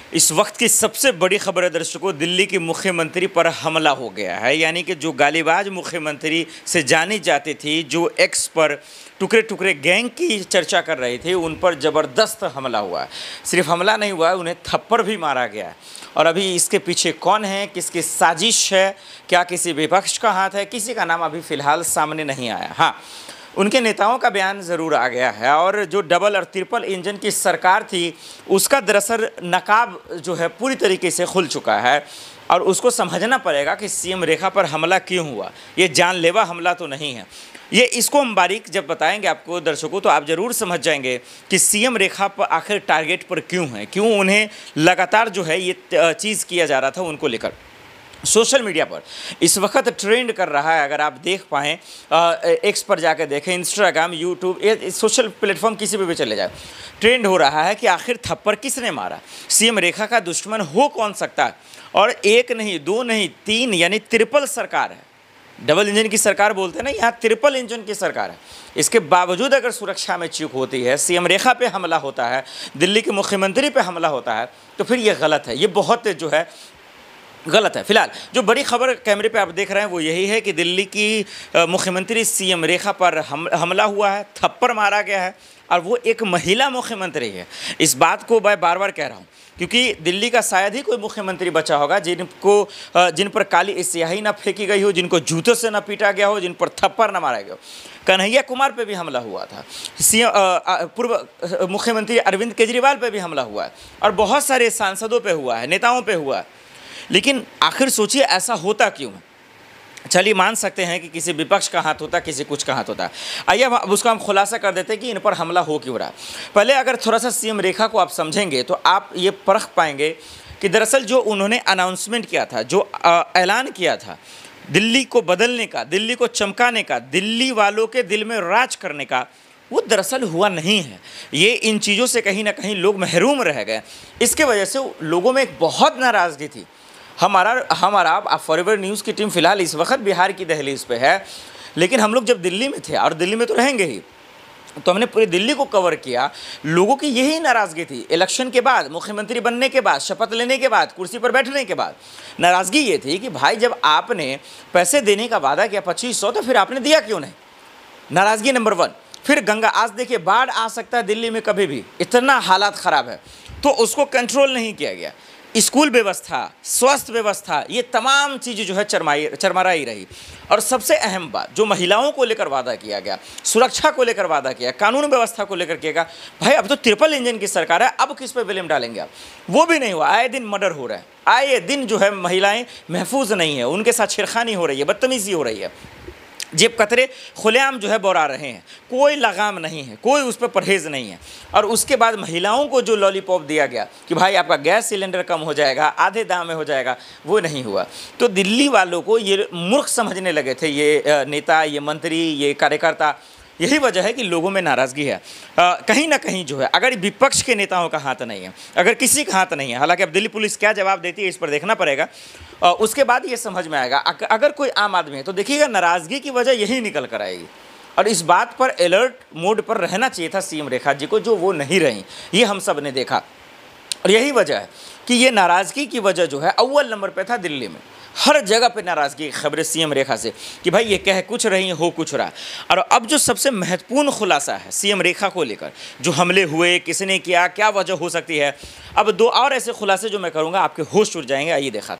इस वक्त की सबसे बड़ी खबर है दर्शकों, दिल्ली की मुख्यमंत्री पर हमला हो गया है। यानी कि जो गालीबाज मुख्यमंत्री से जानी जाती थी, जो एक्स पर टुकड़े टुकड़े गैंग की चर्चा कर रही थी, उन पर ज़बरदस्त हमला हुआ है। सिर्फ हमला नहीं हुआ है, उन्हें थप्पड़ भी मारा गया है। और अभी इसके पीछे कौन है, किसकी साजिश है, क्या किसी विपक्ष का हाथ है, किसी का नाम अभी फ़िलहाल सामने नहीं आया। हाँ, उनके नेताओं का बयान ज़रूर आ गया है। और जो डबल और ट्रिपल इंजन की सरकार थी, उसका दरअसल नकाब जो है पूरी तरीके से खुल चुका है। और उसको समझना पड़ेगा कि सीएम रेखा पर हमला क्यों हुआ। ये जानलेवा हमला तो नहीं है। ये इसको हम बारीक जब बताएंगे आपको दर्शकों, तो आप ज़रूर समझ जाएंगे कि सीएम रेखा पर आखिर टारगेट पर क्यों है, क्यों उन्हें लगातार जो है ये चीज़ किया जा रहा था उनको लेकर। सोशल मीडिया पर इस वक्त ट्रेंड कर रहा है, अगर आप देख पाएँ, एक्स पर जाकर देखें, इंस्टाग्राम, यूट्यूब, ये सोशल प्लेटफॉर्म किसी पे भी चले जाए, ट्रेंड हो रहा है कि आखिर थप्पड़ किसने मारा, सीएम रेखा का दुश्मन हो कौन सकता है। और एक नहीं, दो नहीं, तीन यानी ट्रिपल सरकार है। डबल इंजन की सरकार बोलते हैं ना, यहाँ ट्रिपल इंजन की सरकार है। इसके बावजूद अगर सुरक्षा में चूक होती है, सीएम रेखा पे हमला होता है, दिल्ली के मुख्यमंत्री पे हमला होता है, तो फिर ये गलत है। ये बहुत जो है गलत है। फिलहाल जो बड़ी खबर कैमरे पे आप देख रहे हैं वो यही है कि दिल्ली की मुख्यमंत्री सीएम रेखा पर हमला हुआ है, थप्पड़ मारा गया है, और वो एक महिला मुख्यमंत्री है। इस बात को मैं बार बार कह रहा हूँ क्योंकि दिल्ली का शायद ही कोई मुख्यमंत्री बचा होगा जिन पर काली स्याही ना फेंकी गई हो, जिनको जूतों से ना पीटा गया हो, जिन पर थप्पड़ ना मारा गया हो। कन्हैया कुमार पे भी हमला हुआ था, पूर्व मुख्यमंत्री अरविंद केजरीवाल पे भी हमला हुआ है, और बहुत सारे सांसदों पे हुआ है, नेताओं पे हुआ है। लेकिन आखिर सोचिए ऐसा होता क्यों है। चलिए मान सकते हैं कि किसी विपक्ष का हाथ होता, किसी कुछ का हाथ होता। आइए अब उसका हम खुलासा कर देते हैं कि इन पर हमला हो क्यों रहा। पहले अगर थोड़ा सा सीएम रेखा को आप समझेंगे तो आप ये परख पाएंगे कि दरअसल जो उन्होंने अनाउंसमेंट किया था, जो ऐलान किया था दिल्ली को बदलने का, दिल्ली को चमकाने का, दिल्ली वालों के दिल में राज करने का, वो दरअसल हुआ नहीं है। ये इन चीज़ों से कहीं ना कहीं लोग महरूम रह गए। इसके वजह से लोगों में एक बहुत नाराज़गी थी। हमारा फॉरवर्ड न्यूज़ की टीम फिलहाल इस वक्त बिहार की दहलीज पे है, लेकिन हम लोग जब दिल्ली में थे, और दिल्ली में तो रहेंगे ही, तो हमने पूरी दिल्ली को कवर किया। लोगों की यही नाराज़गी थी। इलेक्शन के बाद, मुख्यमंत्री बनने के बाद, शपथ लेने के बाद, कुर्सी पर बैठने के बाद नाराज़गी ये थी कि भाई जब आपने पैसे देने का वादा किया 2500, तो फिर आपने दिया क्यों नहीं। नाराज़गी नंबर 1। फिर गंगा, आज देखिए बाढ़ आ सकता है दिल्ली में कभी भी, इतना हालात ख़राब है, तो उसको कंट्रोल नहीं किया गया। स्कूल व्यवस्था, स्वास्थ्य व्यवस्था, ये तमाम चीज़ें जो है चरमराई रही। और सबसे अहम बात, जो महिलाओं को लेकर वादा किया गया, सुरक्षा को लेकर वादा किया, कानून व्यवस्था को लेकर किया गया, भाई अब तो ट्रिपल इंजन की सरकार है, अब किस पे ब्लेम डालेंगे आप। वो भी नहीं हुआ। आए दिन मर्डर हो रहा है, आए दिन जो है महिलाएं महफूज नहीं है, उनके साथ छेड़खानी हो रही है, बदतमीजी हो रही है, जेब कतरे खुलेआम जो है बौरा रहे हैं, कोई लगाम नहीं है, कोई उस पर परहेज़ नहीं है। और उसके बाद महिलाओं को जो लॉलीपॉप दिया गया कि भाई आपका गैस सिलेंडर कम हो जाएगा, आधे दाम में हो जाएगा, वो नहीं हुआ। तो दिल्ली वालों को ये मूर्ख समझने लगे थे ये नेता, ये मंत्री, ये कार्यकर्ता। यही वजह है कि लोगों में नाराज़गी है। कहीं ना कहीं जो है, अगर विपक्ष के नेताओं का हाथ नहीं है, अगर किसी का हाथ नहीं है, हालांकि अब दिल्ली पुलिस क्या जवाब देती है इस पर देखना पड़ेगा, उसके बाद ये समझ में आएगा। अगर कोई आम आदमी है तो देखिएगा नाराज़गी की वजह यही निकल कर आएगी। और इस बात पर अलर्ट मोड पर रहना चाहिए था सीएम रेखा जी को, जो वो नहीं रही, ये हम सब ने देखा। और यही वजह है कि ये नाराज़गी की वजह जो है अव्वल नंबर पे था दिल्ली में। हर जगह पे नाराज़गी की खबरें सीएम रेखा से कि भाई ये कह कुछ रही, हो कुछ रहा। और अब जो सबसे महत्वपूर्ण खुलासा है सीएम रेखा को लेकर, जो हमले हुए, किसने किया, क्या वजह हो सकती है, अब 2 और ऐसे खुलासे जो मैं करूँगा, आपके होश उड़ जाएंगे। आइए देखा।